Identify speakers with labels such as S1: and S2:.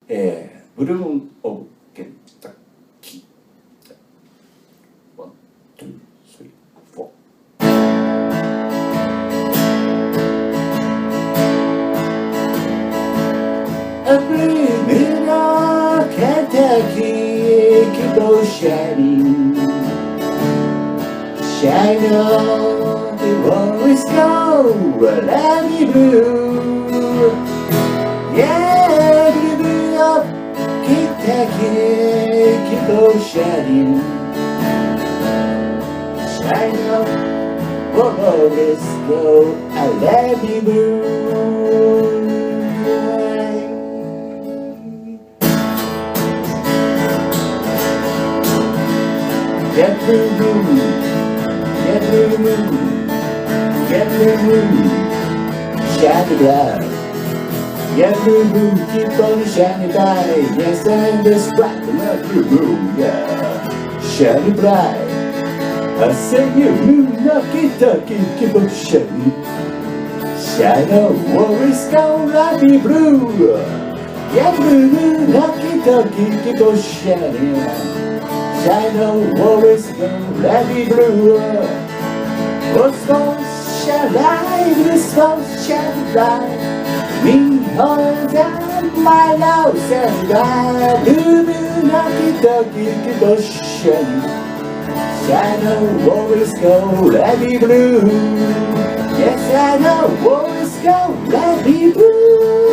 S1: ブルーン・オブ・ケンタッキー。1、2、3、4。アプリルのケンタッキー希望者にShine on, the always go, let me blue. Yeah, blue up, Kentucky, keep on shining. Shine on, the always go, I let me blue. Get blue.Get blue, shine bright. Get blue, keep on shining bright. Yes, and this bright, let blue, yeah, shine bright. I say you blue, Kentucky, keep on shining. Shine on, always gonna let me blue. Get blue, Kentucky, keep on shining.Shine on, always gonna let me blue.What's gonna shine light? This gonna shine bright. Me hold down my nose and bright. Blue, blue, Kentucky, keep on shining. Shine on, always gonna let me blue. Yes, I know, always gonna let me blue.